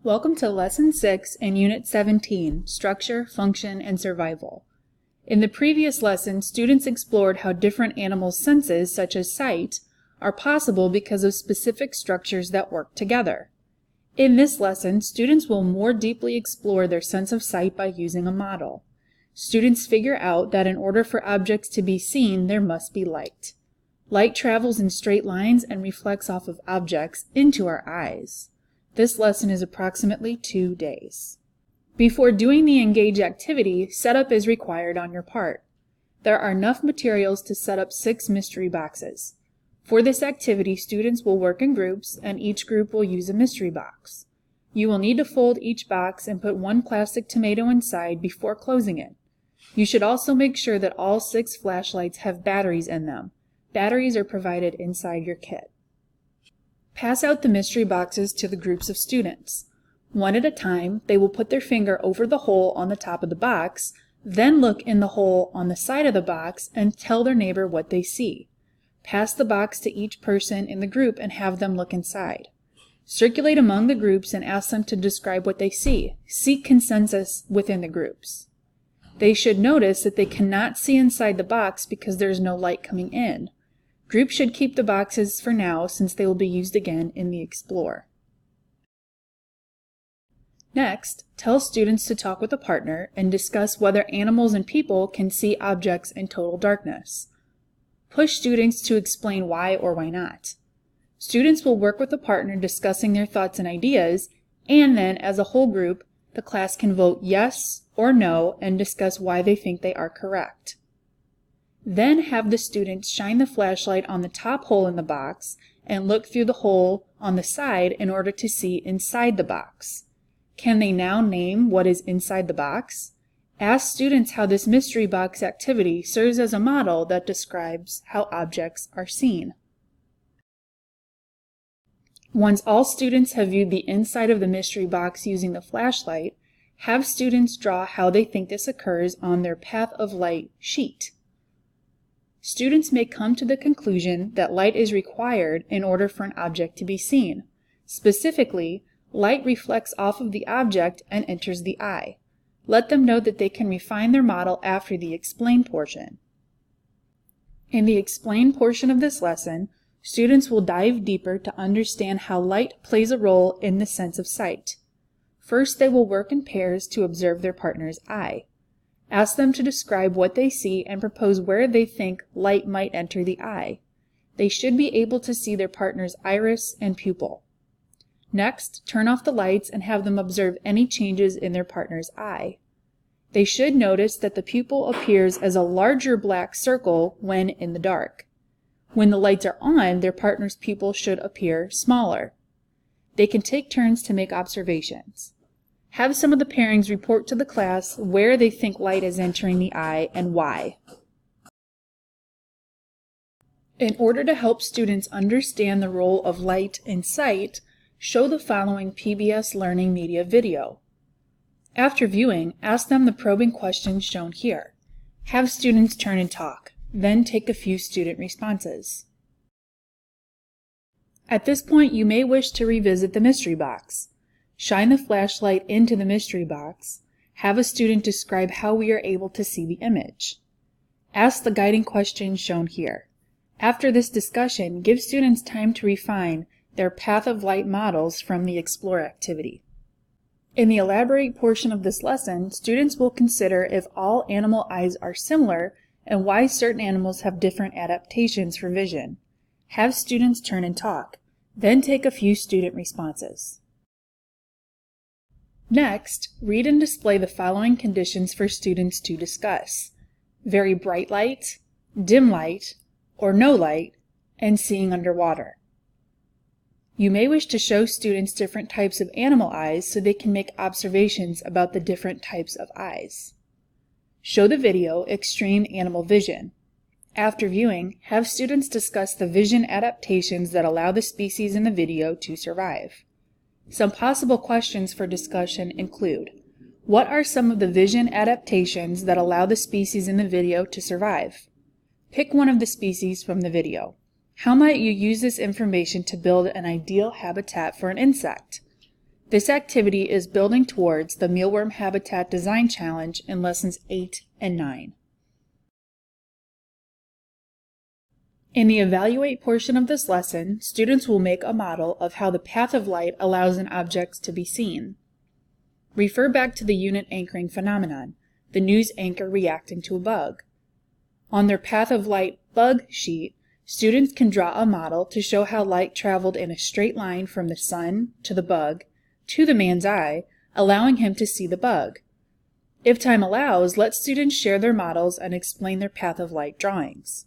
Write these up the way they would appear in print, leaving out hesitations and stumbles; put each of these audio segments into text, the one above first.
Welcome to Lesson 6 in Unit 17, Structure, Function, and Survival. In the previous lesson, students explored how different animals' senses, such as sight, are possible because of specific structures that work together. In this lesson, students will more deeply explore their sense of sight by using a model. Students figure out that in order for objects to be seen, there must be light. Light travels in straight lines and reflects off of objects into our eyes. This lesson is approximately 2 days. Before doing the Engage activity, setup is required on your part. There are enough materials to set up 6 mystery boxes. For this activity, students will work in groups, and each group will use a mystery box. You will need to fold each box and put 1 plastic tomato inside before closing it. You should also make sure that all 6 flashlights have batteries in them. Batteries are provided inside your kit. Pass out the mystery boxes to the groups of students. One at a time, they will put their finger over the hole on the top of the box, then look in the hole on the side of the box and tell their neighbor what they see. Pass the box to each person in the group and have them look inside. Circulate among the groups and ask them to describe what they see. Seek consensus within the groups. They should notice that they cannot see inside the box because there is no light coming in. Groups should keep the boxes for now since they will be used again in the Explore. Next, tell students to talk with a partner and discuss whether animals and people can see objects in total darkness. Push students to explain why or why not. Students will work with a partner discussing their thoughts and ideas, and then as a whole group, the class can vote yes or no and discuss why they think they are correct. Then have the students shine the flashlight on the top hole in the box and look through the hole on the side in order to see inside the box. Can they now name what is inside the box? Ask students how this mystery box activity serves as a model that describes how objects are seen. Once all students have viewed the inside of the mystery box using the flashlight, have students draw how they think this occurs on their path of light sheet. Students may come to the conclusion that light is required in order for an object to be seen. Specifically, light reflects off of the object and enters the eye. Let them know that they can refine their model after the Explain portion. In the Explain portion of this lesson, students will dive deeper to understand how light plays a role in the sense of sight. First, they will work in pairs to observe their partner's eye. Ask them to describe what they see and propose where they think light might enter the eye. They should be able to see their partner's iris and pupil. Next, turn off the lights and have them observe any changes in their partner's eye. They should notice that the pupil appears as a larger black circle when in the dark. When the lights are on, their partner's pupil should appear smaller. They can take turns to make observations. Have some of the pairings report to the class where they think light is entering the eye and why. In order to help students understand the role of light in sight, show the following PBS Learning Media video. After viewing, ask them the probing questions shown here. Have students turn and talk, then take a few student responses. At this point, you may wish to revisit the mystery box. Shine the flashlight into the mystery box. Have a student describe how we are able to see the image. Ask the guiding questions shown here. After this discussion, give students time to refine their path of light models from the Explore activity. In the Elaborate portion of this lesson, students will consider if all animal eyes are similar and why certain animals have different adaptations for vision. Have students turn and talk, then take a few student responses. Next, read and display the following conditions for students to discuss: very bright light, dim light, or no light, and seeing underwater. You may wish to show students different types of animal eyes so they can make observations about the different types of eyes. Show the video Extreme Animal Vision. After viewing, have students discuss the vision adaptations that allow the species in the video to survive. Some possible questions for discussion include: what are some of the vision adaptations that allow the species in the video to survive? Pick one of the species from the video. How might you use this information to build an ideal habitat for an insect? This activity is building towards the Mealworm Habitat Design Challenge in Lessons 8 and 9. In the Evaluate portion of this lesson, students will make a model of how the path of light allows an object to be seen. Refer back to the unit anchoring phenomenon, the news anchor reacting to a bug. On their path of light bug sheet, students can draw a model to show how light traveled in a straight line from the sun to the bug to the man's eye, allowing him to see the bug. If time allows, let students share their models and explain their path of light drawings.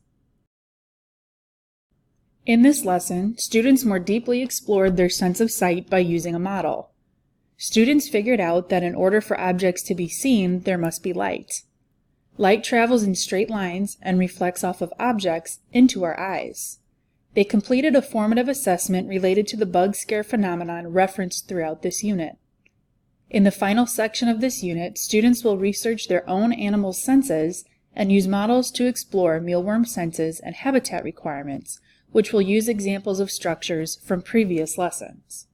In this lesson, students more deeply explored their sense of sight by using a model. Students figured out that in order for objects to be seen, there must be light. Light travels in straight lines and reflects off of objects into our eyes. They completed a formative assessment related to the bug scare phenomenon referenced throughout this unit. In the final section of this unit, students will research their own animal senses and use models to explore mealworm senses and habitat requirements, which will use examples of structures from previous lessons.